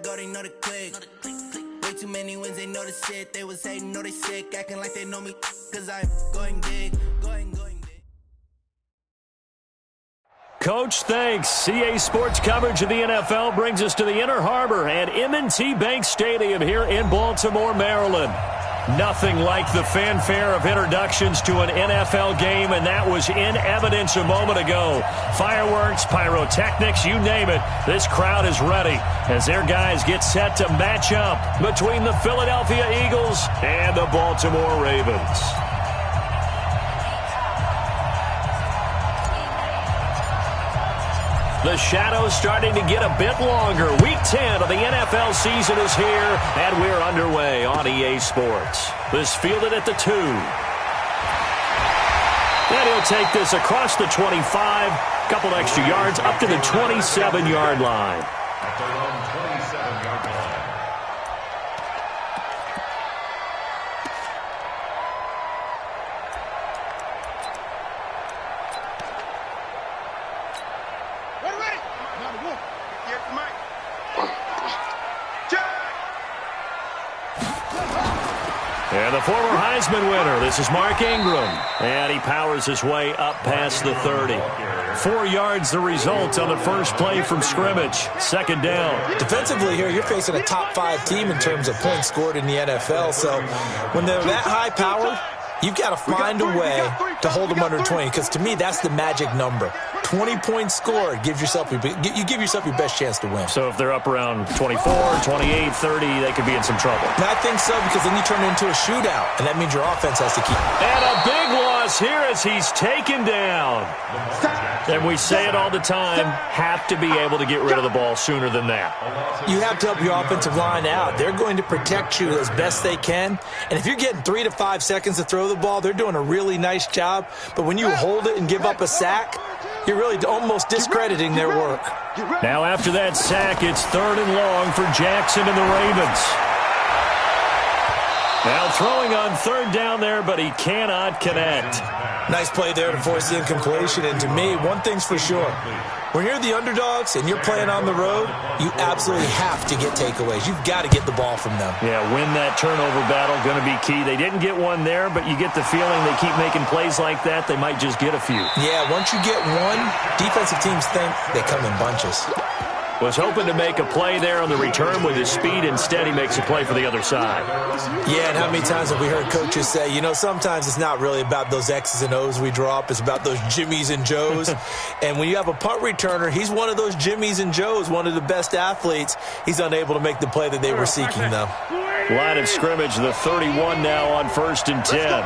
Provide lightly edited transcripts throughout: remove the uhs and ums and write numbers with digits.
go, they know the click. Way too many wins, they know the shit. They was hating, know they sick, acting like they know me, cause I'm going big, going big. Coach, thanks. CA Sports coverage of the NFL brings us to the Inner Harbor and M&T Bank Stadium here in Baltimore, Maryland. Nothing like the fanfare of introductions to an NFL game, and that was in evidence a moment ago. Fireworks, pyrotechnics, you name it. This crowd is ready as their guys get set to match up between the Philadelphia Eagles and the Baltimore Ravens. The shadow's starting to get a bit longer. Week 10 of the NFL season is here, and we're underway on EA Sports. This fielded at the 2. And he'll take this across the 25, couple extra yards, up to the 27-yard line. At their own 27-yard line. And the former Heisman winner, this is Mark Ingram. And he powers his way up past the 30. 4 yards the result on the first play from scrimmage. Second down. Defensively here, you're facing a top 5 team in terms of points scored in the NFL. So when they're that high powered, you've got to find a way to hold them under 20, because to me, that's the magic number. 20 points scored, you give yourself your best chance to win. So if they're up around 24, 28, 30, they could be in some trouble. And I think so, because then you turn it into a shootout, and that means your offense has to keep. And a big loss here as he's taken down. And we say it all the time, have to be able to get rid of the ball sooner than that. You have to help your offensive line out. They're going to protect you as best they can. And if you're getting 3 to 5 seconds to throw the ball, they're doing a really nice job. But when you hold it and give up a sack, you're really almost discrediting their work. Now after that sack, it's 3rd and long for Jackson and the Ravens. Now throwing on 3rd down there, but he cannot connect. Nice play there to force the incompletion. And to me, one thing's for sure. When you're the underdogs and you're playing on the road, you absolutely have to get takeaways. You've got to get the ball from them. Yeah, win that turnover battle, going to be key. They didn't get one there, but you get the feeling they keep making plays like that, they might just get a few. Yeah, once you get one, defensive teams think they come in bunches. Was hoping to make a play there on the return with his speed. Instead, he makes a play for the other side. Yeah, and how many times have we heard coaches say, sometimes it's not really about those X's and O's we draw up. It's about those Jimmies and Joes. And when you have a punt returner, he's one of those Jimmies and Joes, one of the best athletes. He's unable to make the play that they were seeking, though. Line of scrimmage, the 31 now on 1st and 10.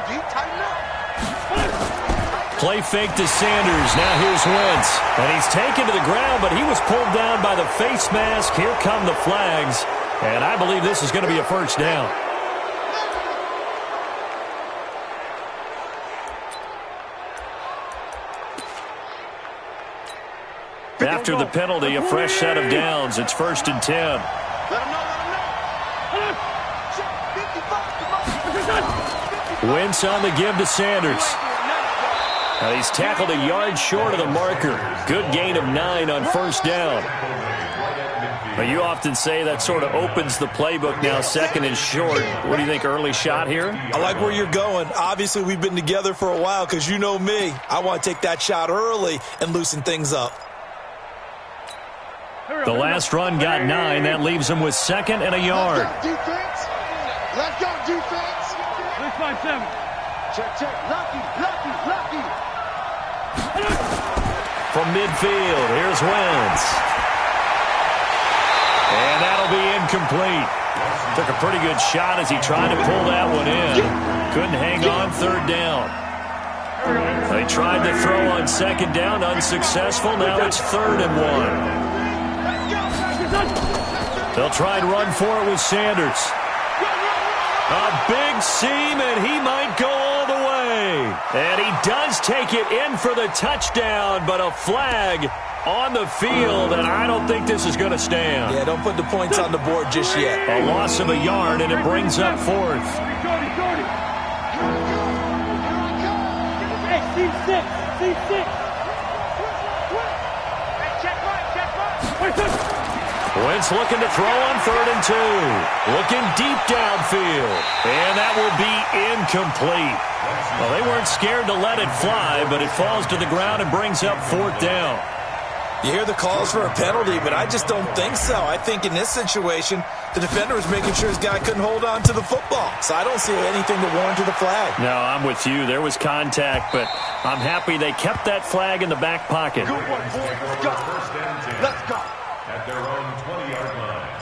Play fake to Sanders. Now here's Wentz. And he's taken to the ground, but he was pulled down by the face mask. Here come the flags. And I believe this is going to be a first down. After the penalty, a fresh set of downs. It's 1st and 10. Wentz on the give to Sanders. Now he's tackled a yard short of the marker. Good gain of 9 on 1st down. But you often say that sort of opens the playbook now, 2nd and short. What do you think, early shot here? I like where you're going. Obviously, we've been together for a while because you know me. I want to take that shot early and loosen things up. The last run got 9. That leaves him with 2nd and a yard. Let's go, defense. 3-5-7. Check. Lucky. From midfield, here's Wentz. And that'll be incomplete. Took a pretty good shot as he tried to pull that one in. Couldn't hang on 3rd down. They tried to throw on 2nd down, unsuccessful. Now it's 3rd and 1. They'll try and run for it with Sanders. A big seam, and he might go all the way. And he does take it in for the touchdown, but a flag on the field, and I don't think this is going to stand. Yeah, don't put the points on the board just yet. A loss of a yard, and it brings up 4th. Hey, C6. Check right. Wentz looking to throw on 3rd and 2. Looking deep downfield. And that will be incomplete. Well, they weren't scared to let it fly, but it falls to the ground and brings up 4th down. You hear the calls for a penalty, but I just don't think so. I think in this situation, the defender was making sure his guy couldn't hold on to the football. So I don't see anything to warrant the flag. No, I'm with you. There was contact, but I'm happy they kept that flag in the back pocket. Good one, boys. Let's go. Let's go. At their own 20-yard line.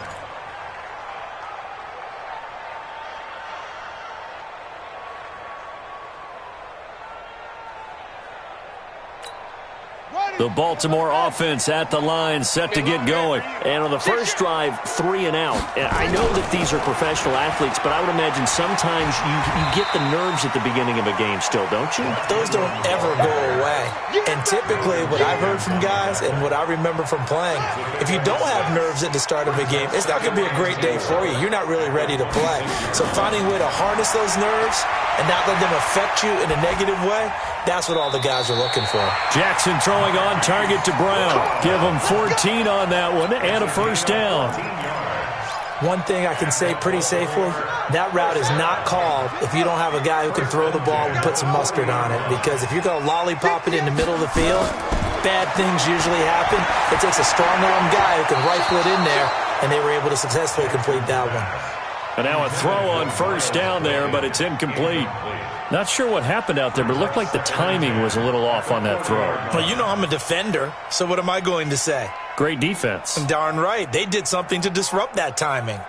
The Baltimore offense at the line, set to get going. And on the first drive, 3 and out. And I know that these are professional athletes, but I would imagine sometimes you get the nerves at the beginning of a game still, don't you? Those don't ever go away. And typically, what I've heard from guys and what I remember from playing, if you don't have nerves at the start of a game, it's not going to be a great day for you. You're not really ready to play. So finding a way to harness those nerves and not let them affect you in a negative way, that's what all the guys are looking for. Jackson throwing on target to Brown. Give him 14 on that one and a 1st down. One thing I can say pretty safely, that route is not called if you don't have a guy who can throw the ball and put some mustard on it. Because if you're going to lollipop it in the middle of the field, bad things usually happen. It takes a strong-arm guy who can rifle it in there, and they were able to successfully complete that one. And now a throw on 1st down there, but it's incomplete. Not sure what happened out there, but it looked like the timing was a little off on that throw. Well, you know I'm a defender, so what am I going to say? Great defense. Darn right. They did something to disrupt that timing.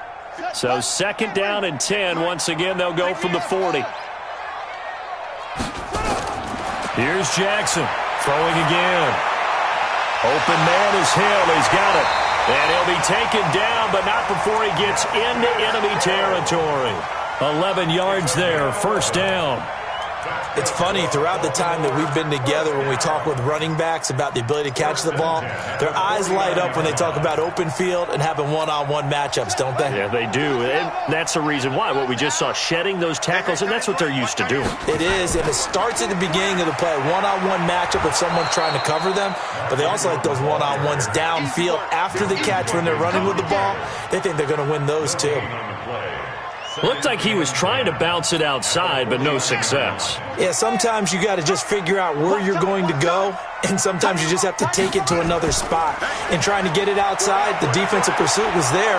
So 2nd down and 10. Once again, they'll go from the 40. Here's Jackson throwing again. Open man is Hill. He's got it. And he'll be taken down, but not before he gets into enemy territory. 11 yards there, 1st down. It's funny, throughout the time that we've been together, when we talk with running backs about the ability to catch the ball, their eyes light up when they talk about open field and having one-on-one matchups, don't they? Yeah, they do. And that's the reason why. What we just saw, shedding those tackles, and that's what they're used to doing. It is, and it starts at the beginning of the play, a one-on-one matchup if someone's trying to cover them, but they also like those one-on-ones downfield after the catch when they're running with the ball. They think they're going to win those too. Looked like he was trying to bounce it outside, but no success. Yeah, sometimes you got to just figure out where you're going to go, and sometimes you just have to take it to another spot. And trying to get it outside, the defensive pursuit was there.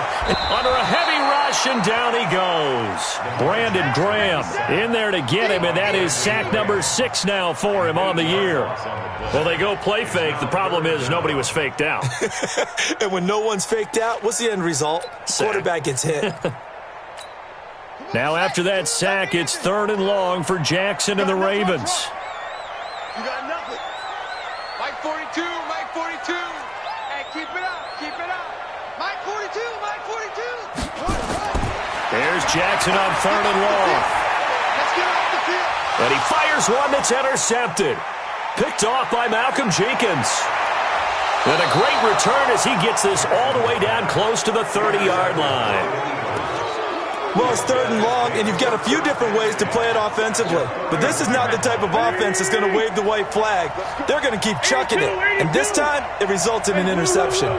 Under a heavy rush, and down he goes. Brandon Graham in there to get him, and that is sack number 6 now for him on the year. Well, they go play fake. The problem is nobody was faked out. And when no one's faked out, what's the end result? Sack. Quarterback gets hit. Now after that sack, it's 3rd and long for Jackson and the Ravens. You got nothing. Mike 42, Mike 42. Hey, keep it up, keep it up. Mike 42, Mike 42. There's Jackson on 3rd and long. Let's get off the field. And he fires one that's intercepted. Picked off by Malcolm Jenkins. And a great return as he gets this all the way down close to the 30-yard line. Well, it's 3rd and long, and you've got a few different ways to play it offensively. But this is not the type of offense that's going to wave the white flag. They're going to keep chucking it. And this time, it results in an interception.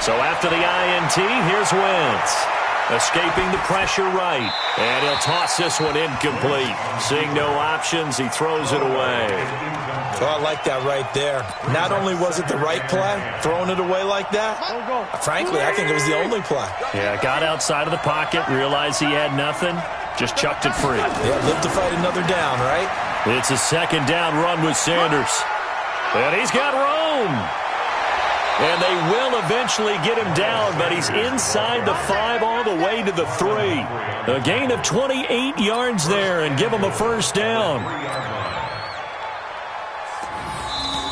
So after the INT, here's Wentz. Escaping the pressure right. And he'll toss this one incomplete. Seeing no options, he throws it away. Oh, I like that right there. Not only was it the right play, throwing it away like that, frankly, I think it was the only play. Yeah, got outside of the pocket, realized he had nothing, just chucked it free. Yeah, live to fight another down, right? It's a 2nd down run with Sanders. And he's got room. And they will eventually get him down, but he's inside the 5 all the way to the 3. A gain of 28 yards there and give him a 1st down.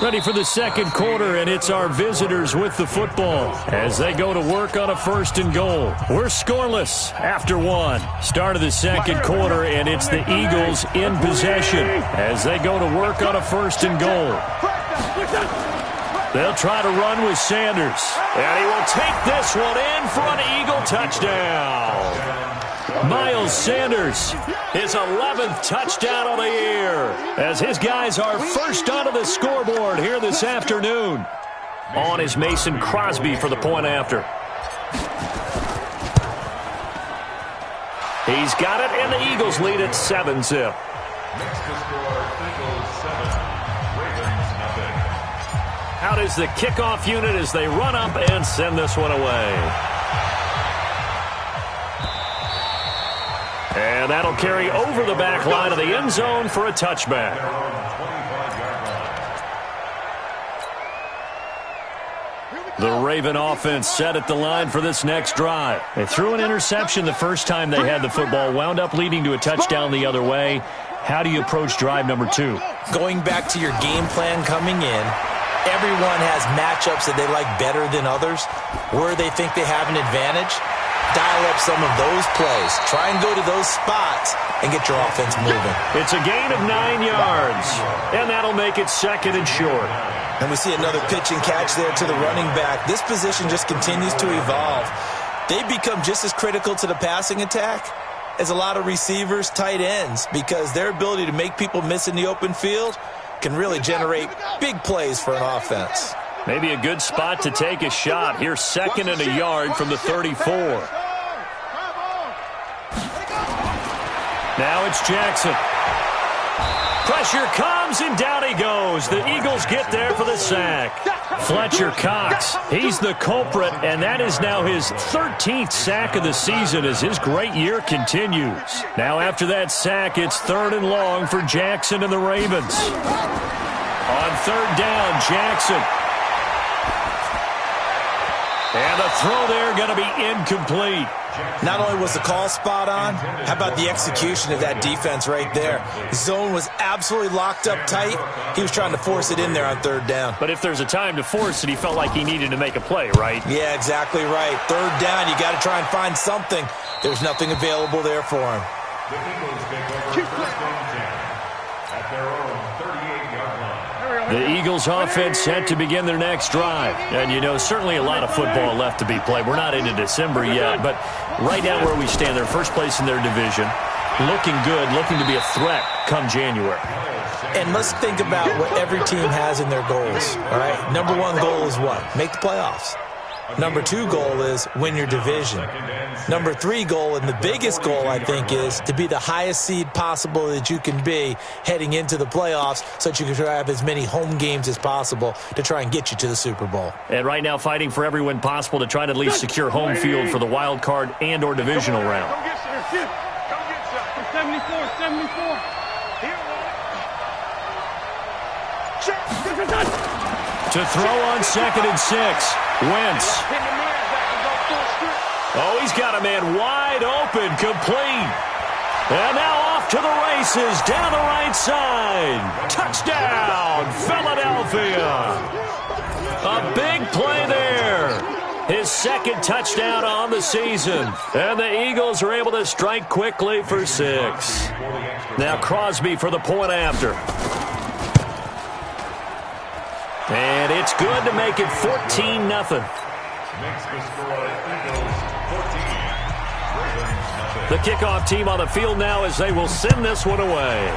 Ready for the 2nd quarter, and it's our visitors with the football as they go to work on a 1st and goal. We're scoreless after 1. Start of the 2nd quarter, and it's the Eagles in possession as they go to work on a 1st and goal. They'll try to run with Sanders. And he will take this one in for an Eagle touchdown. Miles Sanders, his 11th touchdown of the year, as his guys are first onto the scoreboard here this afternoon. On is Mason Crosby for the point after. He's got it, and the Eagles lead at 7-zip. Next to score, Eagles 7, Ravens nothing. Out is the kickoff unit as they run up and send this one away. And that'll carry over the back line of the end zone for a touchback. The Raven offense set at the line for this next drive. They threw an interception the first time they had the football, wound up leading to a touchdown the other way. How do you approach drive number 2? Going back to your game plan coming in, everyone has matchups that they like better than others, where they think they have an advantage. Dial up some of those plays. Try and go to those spots and get your offense moving. It's a gain of 9 yards, and that'll make it 2nd and short. And we see another pitch and catch there to the running back. This position just continues to evolve. They become just as critical to the passing attack as a lot of receivers, tight ends, because their ability to make people miss in the open field can really generate big plays for an offense. Maybe a good spot to take a shot. Here's 2nd and a yard from the 34. Now it's Jackson. Pressure comes, and down he goes. The Eagles get there for the sack. Fletcher Cox, he's the culprit, and that is now his 13th sack of the season as his great year continues. Now after that sack, it's 3rd and long for Jackson and the Ravens. On 3rd down, Jackson. And the throw there going to be incomplete. Not only was the call spot on, how about the execution of that defense right there? The zone was absolutely locked up tight. He was trying to force it in there on 3rd down. But if there's a time to force it, he felt like he needed to make a play, right? Yeah, exactly right. 3rd down, you got to try and find something. There's nothing available there for him. The Eagles take over 1st and 10 at their own 38-yard line. The Eagles offense set to begin their next drive. And, you know, certainly a lot of football left to be played. We're not into December yet, but right now where we stand, they're first place in their division. Looking good, looking to be a threat come January. And let's think about what every team has in their goals, all right? Number 1 goal is what? Make the playoffs. Number 2 goal is win your division. Number 3 goal, and the biggest goal, I think, is to be the highest seed possible that you can be heading into the playoffs so that you can have as many home games as possible to try and get you to the Super Bowl. And right now fighting for every win possible to try to at least secure home field for the wild card and or divisional round. Come get some. Come get some. 74. To throw on 2nd and 6. Wentz. Oh, he's got a man wide open, complete. And now off to the races, down the right side. Touchdown, Philadelphia. A big play there. His 2nd touchdown on the season. And the Eagles are able to strike quickly for 6. Now Crosby for the point after. And it's good to make it 14-0. Makes the score Eagles 14, Ravens nothing. The kickoff team on the field now as they will send this one away.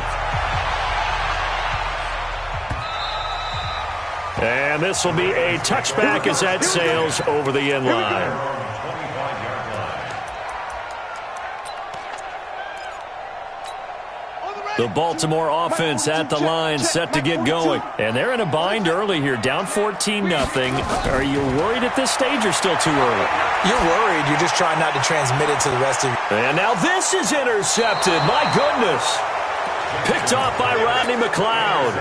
And this will be a touchback as that sails over the end line. The Baltimore offense at the line set to get going. And they're in a bind early here, down 14-0. Are you worried at this stage or still too early? You're worried. You're just trying not to transmit it to the rest of you. And now this is intercepted. My goodness. Picked off by Rodney McLeod.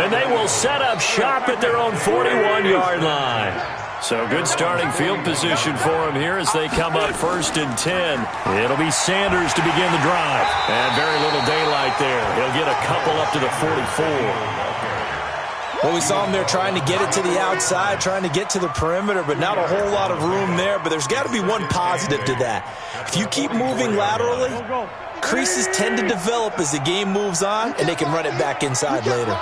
And they will set up shop at their own 41-yard line. So good starting field position for him here as they come up 1st and 10. It'll be Sanders to begin the drive. And very little daylight there. He'll get a couple up to the 44. Well, we saw him there trying to get it to the outside, trying to get to the perimeter, but not a whole lot of room there. But there's got to be one positive to that. If you keep moving laterally, creases tend to develop as the game moves on, and they can run it back inside later.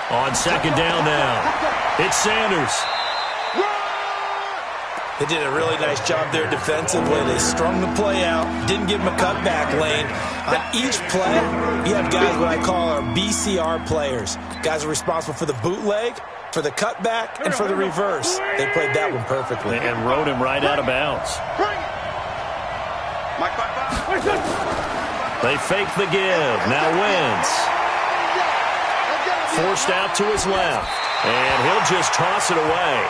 On 2nd down now. It's Sanders. They did a really nice job there defensively. They strung the play out, didn't give him a cutback lane. On each play, you have guys what I call our BCR players. Guys are responsible for the bootleg for the cutback, and for the reverse. They played that one perfectly. And rode him right out of bounds. They fake the give. Now Wentz. Forced out to his left. And he'll just toss it away.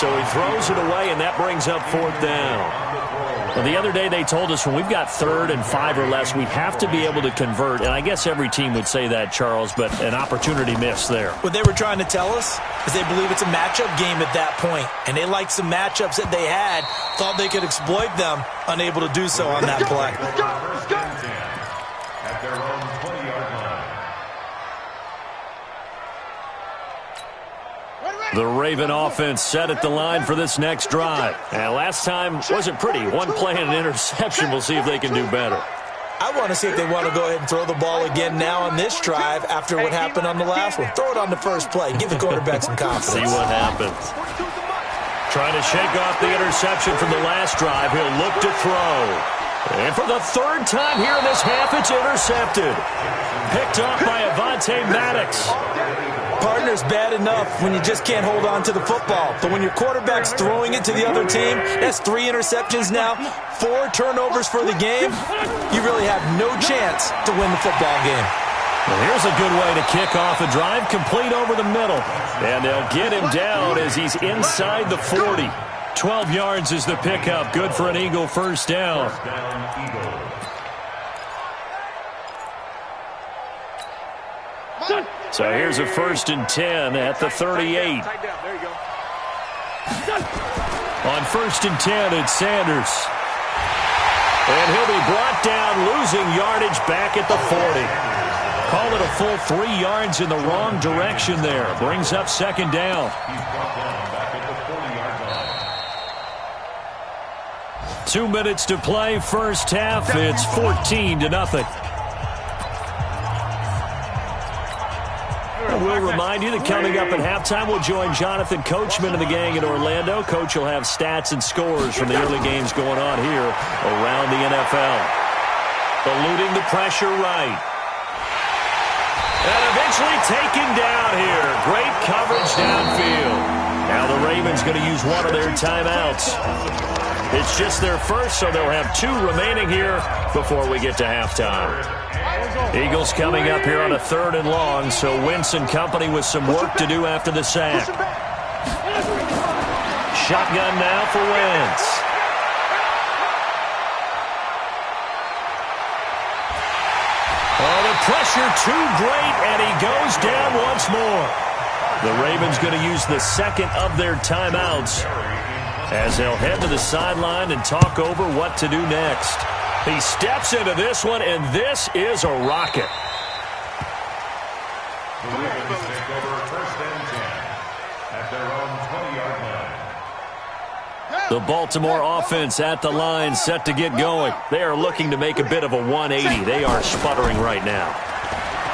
So he throws it away, and that brings up 4th down. Well, the other day they told us when we've got 3rd and 5 or less, we have to be able to convert. And I guess every team would say that, Charles, but an opportunity missed there. What they were trying to tell us is they believe it's a matchup game at that point. And they liked some matchups that they had, thought they could exploit them, unable to do so on that play. At their own 20-yard line. The Raven offense set at the line for this next drive. And last time wasn't pretty. One play and an interception. We'll see if they can do better. I want to see if they want to go ahead and throw the ball again now on this drive after what happened on the last one. Throw it on the first play. Give the quarterback some confidence. See what happens. Trying to shake off the interception from the last drive. He'll look to throw. And for the 3rd time here in this half, it's intercepted. Picked off by Avonte Maddox. Partner's bad enough when you just can't hold on to the football. But when your quarterback's throwing it to the other team, that's 3 interceptions now, 4 turnovers for the game. You really have no chance to win the football game. Well, here's a good way to kick off a drive, complete over the middle. And they'll get him down as he's inside the 40. 12 yards is the pickup. Good for an Eagle first down. So here's a 1st and 10 at the 38. On 1st and 10, it's Sanders. And he'll be brought down, losing yardage back at the 40. Call it a full 3 yards in the wrong direction there. Brings up 2nd down. He's brought down back at the 40-yard line. 2 minutes to play, first half. It's 14-0. We'll remind you that coming up at halftime, we'll join Jonathan Coachman and the gang in Orlando. Coach will have stats and scores from the early games going on here around the NFL. Eluding the pressure right. And eventually taken down here. Great coverage downfield. Now the Ravens going to use one of their timeouts. It's just their first, so they'll have 2 remaining here before we get to halftime. Eagles coming up here on a 3rd and long, so Wentz and company with some work to do after the sack. Shotgun now for Wentz. Oh, the pressure too great, and he goes down once more. The Ravens going to use the 2nd of their timeouts as they'll head to the sideline and talk over what to do next. He steps into this one, and this is a rocket. The Ravens take over 1st and 10 at their own 20-yard line. The Baltimore offense at the line, set to get going. They are looking to make a bit of a 180. They are sputtering right now.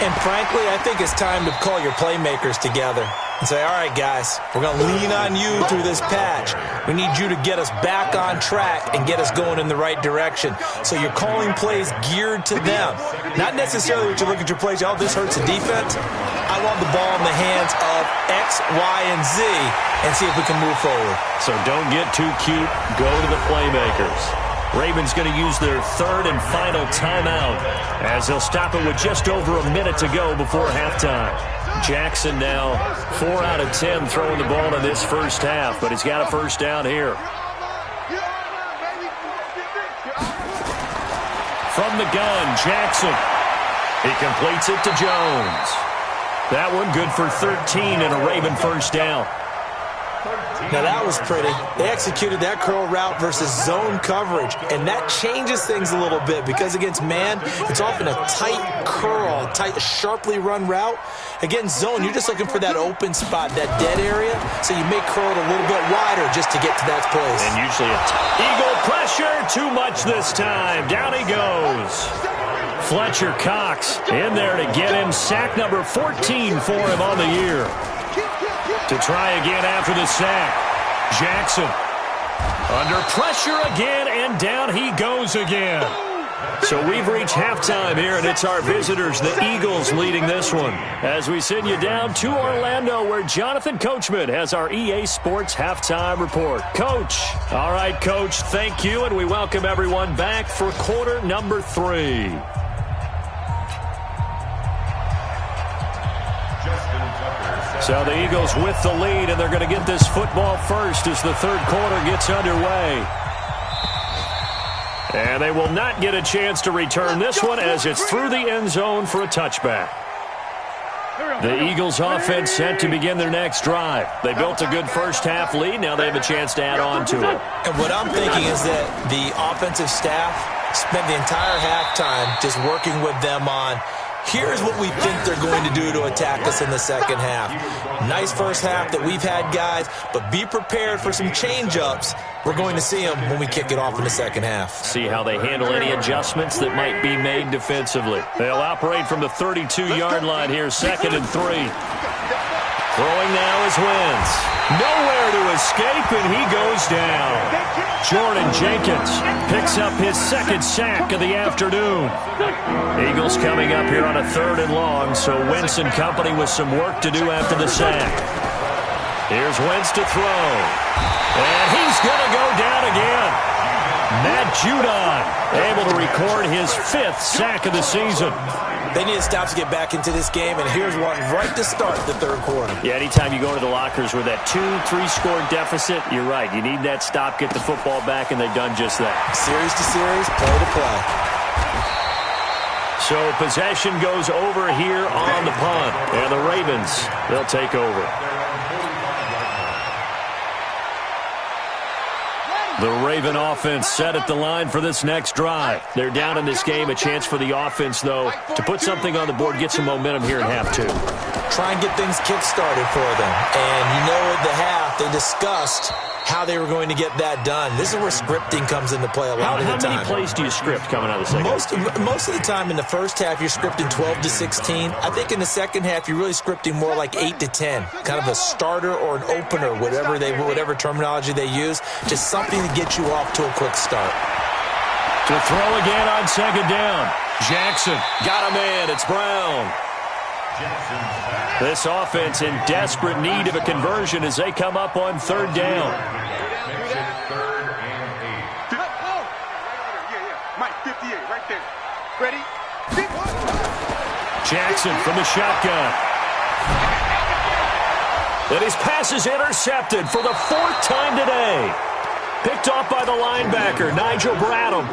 And frankly, I think it's time to call your playmakers together and say, all right, guys, we're going to lean on you through this patch. We need you to get us back on track and get us going in the right direction. So you're calling plays geared to them. Not necessarily what you look at your plays, oh, this hurts the defense. I want the ball in the hands of X, Y, and Z and see if we can move forward. So don't get too cute. Go to the playmakers. Ravens going to use their 3rd and final timeout as they'll stop it with just over a minute to go before halftime. Jackson now 4 out of 10 throwing the ball in this first half, but he's got a first down here. From the gun, Jackson. He completes it to Jones. That one good for 13 and a Raven first down. Now that was pretty. They executed that curl route versus zone coverage, and that changes things a little bit because against man, it's often a tight curl, tight, sharply run route. Against zone, you're just looking for that open spot, that dead area, so you may curl it a little bit wider just to get to that place. And usually Eagle pressure, too much this time. Down he goes. Fletcher Cox in there to get him sack number 14 for him on the year. To try again after the sack. Jackson under pressure again, and down he goes again. So we've reached halftime here, and it's our visitors, the Eagles, leading this one. As we send you down to Orlando, where Jonathan Coachman has our EA Sports halftime report. Coach. All right, Coach, thank you, and we welcome everyone back for quarter number 3. So the Eagles with the lead, and they're going to get this football first as the third quarter gets underway. And they will not get a chance to return this one as it's through the end zone for a touchback. The Eagles offense set to begin their next drive. They built a good first half lead. Now they have a chance to add on to it. And what I'm thinking is that the offensive staff spent the entire halftime just working with them on, here's what we think they're going to do to attack us in the second half. Nice first half that we've had, guys, but be prepared for some change-ups. We're going to see them when we kick it off in the second half. See how they handle any adjustments that might be made defensively. They'll operate from the 32-yard line here, 2nd and 3. Throwing now is Wentz. Nowhere to escape, and he goes down. Jordan Jenkins picks up his second sack of the afternoon. Eagles coming up here on a 3rd and long, so Wentz and company with some work to do after the sack. Here's Wentz to throw. And he's going to go down again. Matt Judon able to record his 5th sack of the season. They need to stop to get back into this game, and here's one right to start the third quarter. Yeah, anytime you go to the lockers with that 2-3 score deficit, you're right. You need that stop, get the football back, and they've done just that. Series to series, play to play. So possession goes over here on the punt, and the Ravens, they'll take over. The Raven offense set at the line for this next drive. They're down in this game. A chance for the offense, though, to put something on the board, get some momentum here in half 2. Try and get things kick-started for them. And you know at the half, they discussed how they were going to get that done. This is where scripting comes into play a lot of the time. How many plays do you script coming out of the second? Most of the time in the first half, you're scripting 12 to 16. I think in the second half, you're really scripting more like 8 to 10. Kind of a starter or an opener, whatever terminology they use. Just something to get you off to a quick start. To throw again on 2nd down. Jackson got a man. It's Brown. This offense in desperate need of a conversion as they come up on 3rd down. Mike, 58, right there. Ready? Jackson from the shotgun. And his pass is intercepted for the 4th time today. Picked off by the linebacker, Nigel Bradham.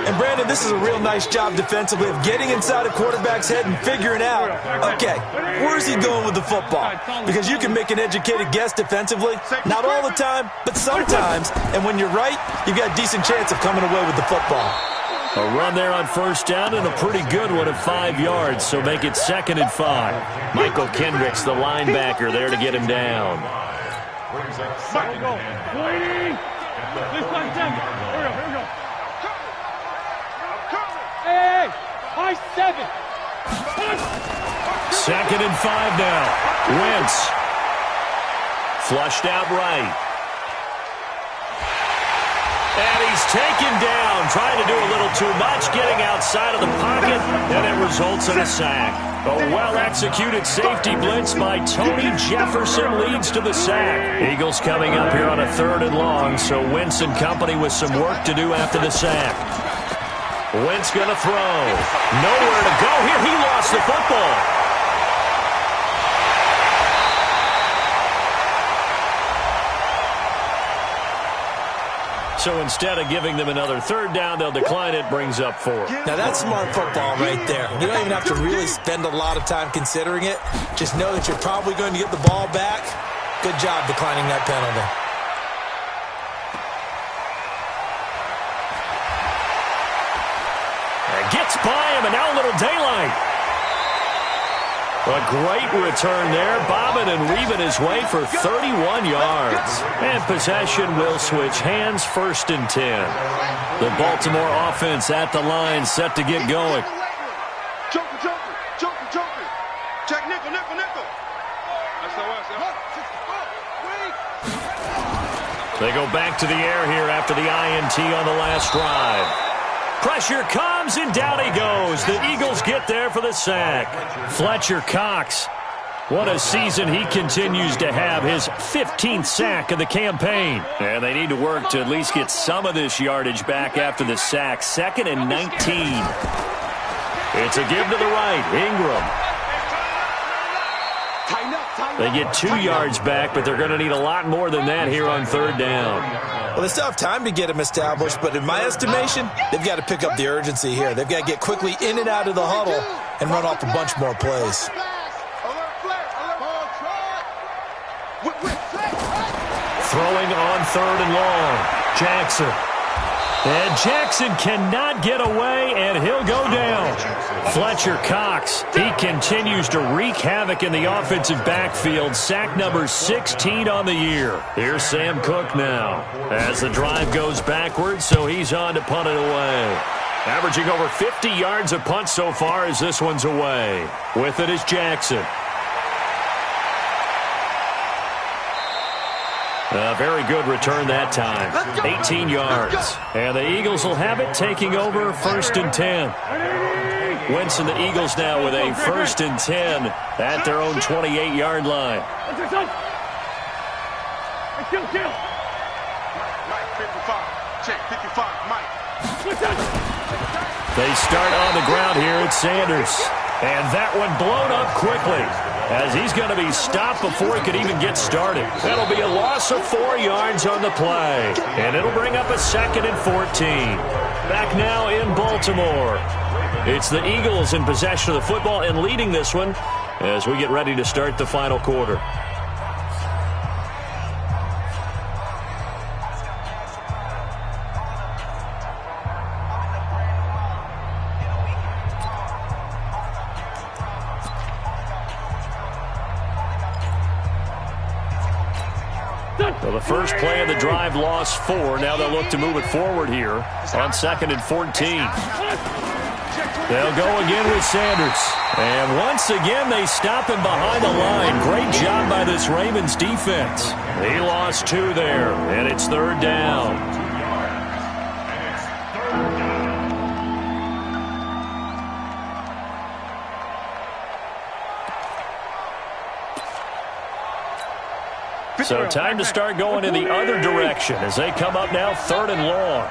And, Brandon, this is a real nice job defensively of getting inside a quarterback's head and figuring out, okay, where's he going with the football? Because you can make an educated guess defensively, not all the time, but sometimes. And when you're right, you've got a decent chance of coming away with the football. A run there on 1st down and a pretty good one of 5 yards, so make it 2nd and 5. Michael Kendricks, the linebacker, there to get him down. Hey, 7. 2nd and 5 now. Wentz. Flushed out right. And he's taken down, trying to do a little too much, getting outside of the pocket, and it results in a sack. A well-executed safety blitz by Tony Jefferson leads to the sack. Eagles coming up here on a 3rd and long, so Wentz and company with some work to do after the sack. Wentz going to throw. Nowhere to go here. He lost the football. So instead of giving them another 3rd down, they'll decline it, brings up 4. Now, that's smart football right there. You don't even have to really spend a lot of time considering it. Just know that you're probably going to get the ball back. Good job declining that penalty. Gets by him, and now a little daylight. A great return there, bobbing and weaving his way for 31 yards. And possession will switch hands, 1st and 10. The Baltimore offense at the line, set to get going. Joker. Check nickel. They go back to the air here after the INT on the last drive. Pressure comes, and down he goes. The Eagles get there for the sack. Fletcher Cox. What a season he continues to have, his 15th sack of the campaign. And they need to work to at least get some of this yardage back after the sack. 2nd and 19. It's a give to the right. Ingram. They get 2 yards back, but they're going to need a lot more than that here on 3rd down. Well, they still have time to get him established, but in my estimation, they've got to pick up the urgency here. They've got to get quickly in and out of the huddle and run off a bunch more plays. Throwing on 3rd and long. Jackson. And Jackson cannot get away, and he'll go down. Fletcher Cox, he continues to wreak havoc in the offensive backfield. Sack number 16 on the year. Here's Sam Cook now as the drive goes backwards, so he's on to punt it away. Averaging over 50 yards a punt so far as this one's away. With it is Jackson. A very good return that time. 18 yards. And the Eagles will have it, taking over 1st and 10. Wentz and the Eagles now with a 1st and 10 at their own 28-yard line. They start on the ground here at Sanders. And that one blown up quickly, as he's going to be stopped before he could even get started. That'll be a loss of 4 yards on the play, and it'll bring up a 2nd and 14. Back now in Baltimore. It's the Eagles in possession of the football and leading this one as we get ready to start the final quarter. So the first play of the drive lost 4. Now they'll look to move it forward here on 2nd and 14. They'll go again with Sanders. And once again, they stop him behind the line. Great job by this Ravens defense. He lost 2 there, and it's 3rd down. So time to start going in the other direction as they come up now 3rd and long.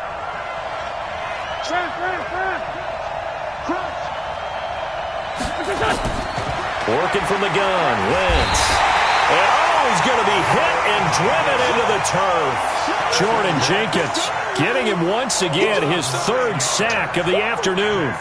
Working from the gun, Wentz. And he's going to be hit and driven into the turf. Jordan Jenkins getting him once again his 3rd sack of the afternoon.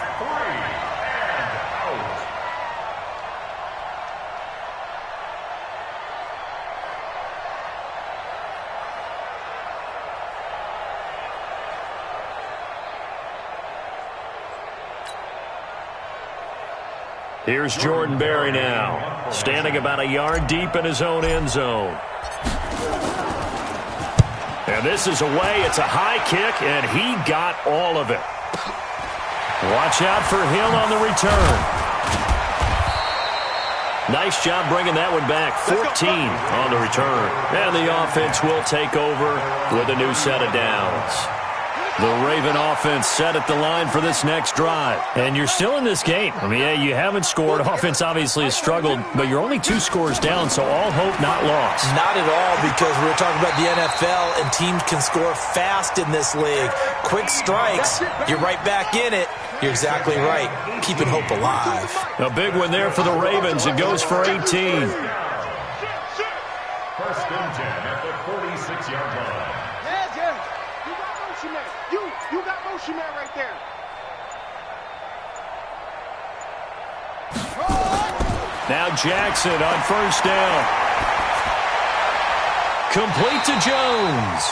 Here's Jordan Berry now, standing about a yard deep in his own end zone. And this is away. It's a high kick, and he got all of it. Watch out for him on the return. Nice job bringing that one back. 14 on the return. And the offense will take over with a new set of downs. The Raven offense set at the line for this next drive. And you're still in this game. I mean, yeah, you haven't scored. Offense obviously has struggled, but you're only 2 scores down, so all hope not lost. Not at all, because we're talking about the NFL, and teams can score fast in this league. Quick strikes, you're right back in it. You're exactly right. Keeping hope alive. A big one there for the Ravens. It goes for 18. 1st and 10 at the 46-yard line. You got motion man right there. Now Jackson on 1st down. Complete to Jones.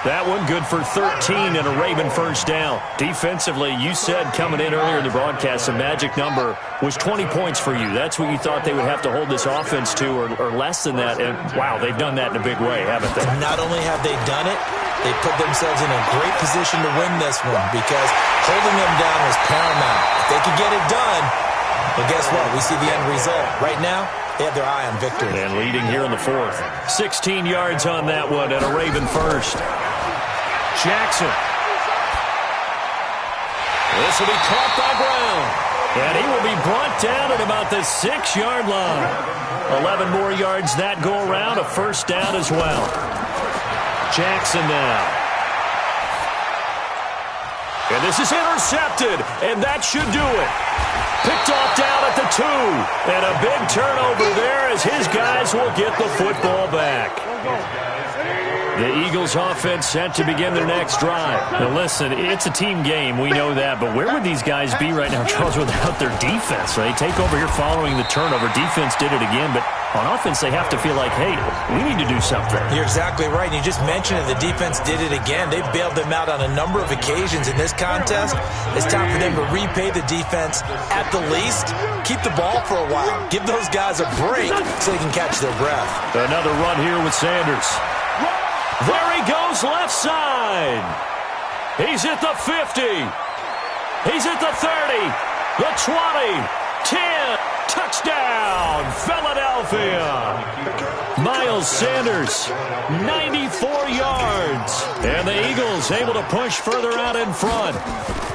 That one good for 13 and a Raven 1st down. Defensively, you said coming in earlier in the broadcast, the magic number was 20 points for you. That's what you thought they would have to hold this offense to, or less than that. And, wow, they've done that in a big way, haven't they? Not only have they done it, they put themselves in a great position to win this one, because holding them down was paramount. If they could get it done, well, guess what? We see the end result. Right now, they have their eye on victory. And leading here in the 4th. 16 yards on that one and a Raven 1st. Jackson. This will be caught by Brown. And he will be brought down at about the 6-yard line. 11 more yards that go around, a first down as well. Jackson now. And this is intercepted, and that should do it. Picked off down at the 2. And a big turnover there as his guys will get the football back. The Eagles offense set to begin their next drive. Now listen, it's a team game, we know that, but where would these guys be right now, Charles, without their defense? They take over here following the turnover. Defense did it again, but on offense they have to feel like, hey, we need to do something. You're exactly right, and you just mentioned it. The defense did it again. They bailed them out on a number of occasions in this contest. It's time for them to repay the defense at the least. Keep the ball for a while. Give those guys a break so they can catch their breath. Another run here with Sanders. There he goes left side. He's at the 50. He's at the 30. The 20. 10. Touchdown, Philadelphia. Miles Sanders, 94 yards. And the Eagles able to push further out in front.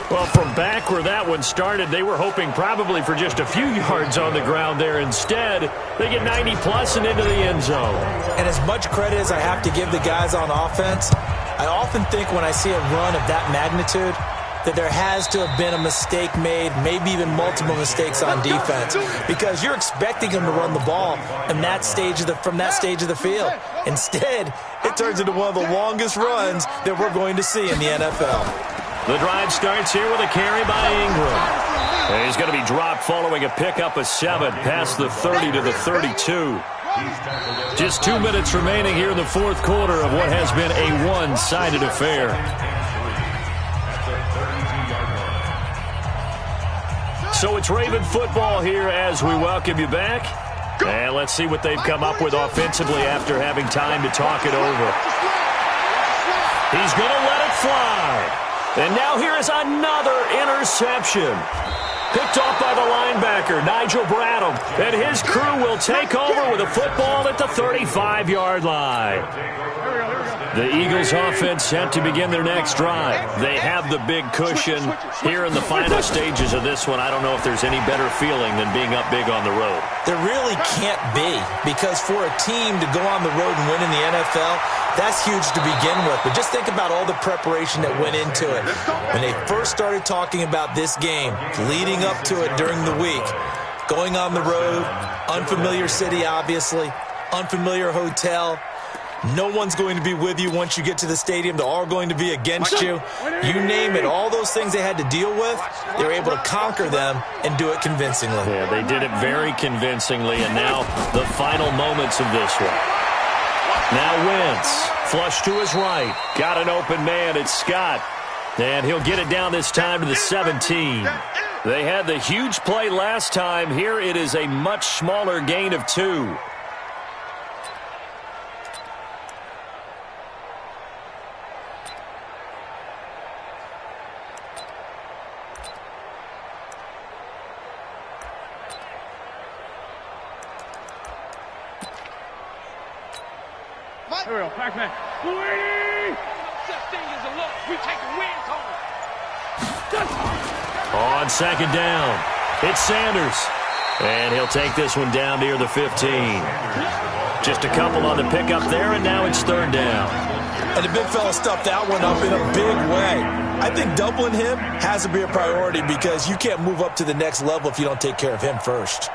Well, from back where that one started, they were hoping probably for just a few yards on the ground there. Instead, they get 90-plus and into the end zone. And as much credit as I have to give the guys on offense, I often think when I see a run of that magnitude that there has to have been a mistake made, maybe even multiple mistakes on defense, because you're expecting them to run the ball from that stage of the field. Instead, it turns into one of the longest runs that we're going to see in the NFL. The drive starts here with a carry by Ingram. And he's going to be dropped following a pickup of 7 past the 30 to the 32. Just 2 minutes remaining here in the fourth quarter of what has been a one-sided affair. So it's Raven football here as we welcome you back. And let's see what they've come up with offensively after having time to talk it over. He's going to let it fly. And now here is another interception. Picked off by the linebacker, Nigel Bradham. And his crew will take over with a football at the 35-yard line. The Eagles offense set to begin their next drive. They have the big cushion here in the final stages of this one. I don't know if there's any better feeling than being up big on the road. There really can't be, because for a team to go on the road and win in the NFL, that's huge to begin with. But just think about all the preparation that went into it. When they first started talking about this game, leading up to it during the week, going on the road, unfamiliar city, obviously, unfamiliar hotel. No one's going to be with you once you get to the stadium. They're all going to be against you. You name it. All those things they had to deal with, they were able to conquer them and do it convincingly. Yeah, they did it very convincingly, and now the final moments of this one. Now Wentz, flush to his right. Got an open man. It's Scott. And he'll get it down this time to the 17. They had the huge play last time. Here it is a much smaller gain of 2. Here we go, Pac-Man. That thing is a look. We take a win, Tony. On second down, it's Sanders. And he'll take this one down near the 15. Just a couple on the pickup there, and now it's third down. And the big fella stuffed that one up in a big way. I think doubling him has to be a priority, because you can't move up to the next level if you don't take care of him first.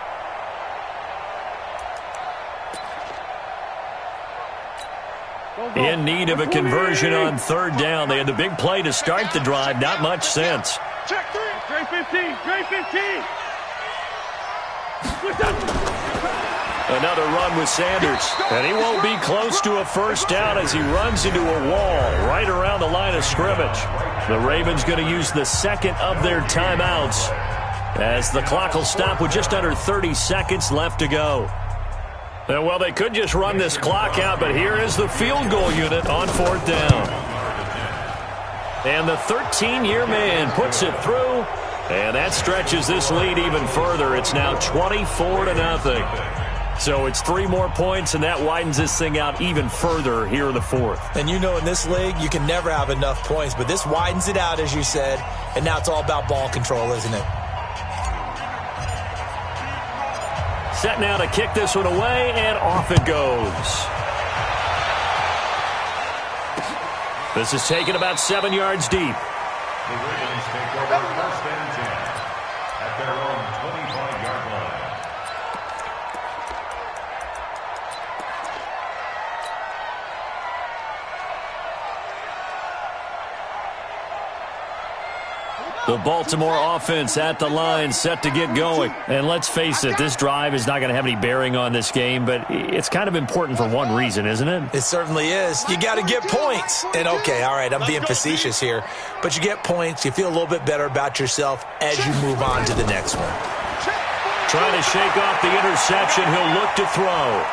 In need of a conversion on third down. They had the big play to start the drive. Not much sense. Check 3. Grade 15. Grade 15. Another run with Sanders. And he won't be close to a first down as he runs into a wall right around the line of scrimmage. The Ravens going to use the second of their timeouts as the clock will stop with just under 30 seconds left to go. Well, they could just run this clock out, but here is the field goal unit on fourth down. And the 13-year man puts it through, and that stretches this lead even further. It's now 24-0. So it's 3 more points, and that widens this thing out even further here in the fourth. And you know in this league, you can never have enough points, but this widens it out, as you said, and now it's all about ball control, isn't it? Set now to kick this one away, and off it goes. This is taken about 7 yards deep. The Ravens take over first and 10 at their own 25-yard line. The Baltimore offense at the line, set to get going. And let's face it, this drive is not going to have any bearing on this game, but it's kind of important for one reason, isn't it? It certainly is. You got to get points. And, okay, all right, I'm being facetious here, but you get points, you feel a little bit better about yourself as you move on to the next one. Trying to shake off the interception. He'll look to throw.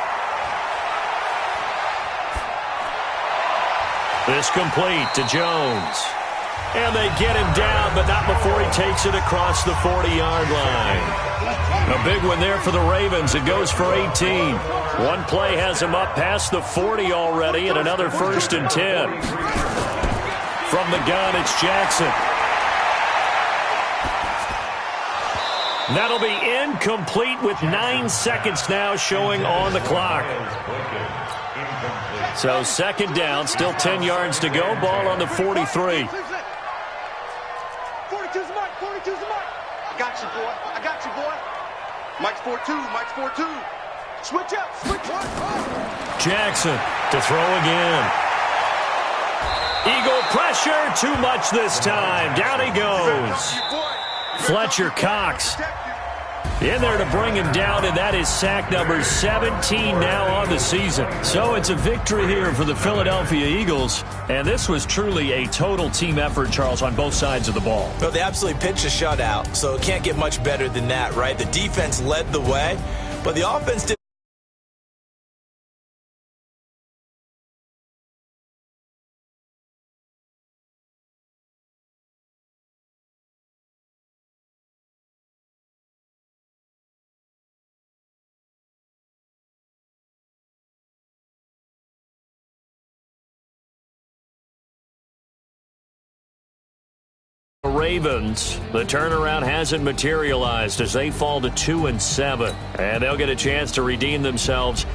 This complete to Jones. And they get him down, but not before he takes it across the 40-yard line. A big one there for the Ravens. It goes for 18. One play has him up past the 40 already, and another 1st and 10. From the gun, it's Jackson. That'll be incomplete with 9 seconds now showing on the clock. So 2nd down, still 10 yards to go. Ball on the 43. 42's the mark. 42's the mark. I got you, boy. I got you, boy. Mike's 4-2. Mike's 4-2. Switch up. Switch up. Jackson to throw again. Eagle pressure. Too much this time. Down he goes. Fletcher Cox in there to bring him down, and that is sack number 17 now on the season. So it's a victory here for the Philadelphia Eagles, and this was truly a total team effort, Charles, on both sides of the ball. Well, they absolutely pitched a shutout, so it can't get much better than that, right? The defense led the way, but the offense did. Ravens, the turnaround hasn't materialized as they fall to 2-7, and they'll get a chance to redeem themselves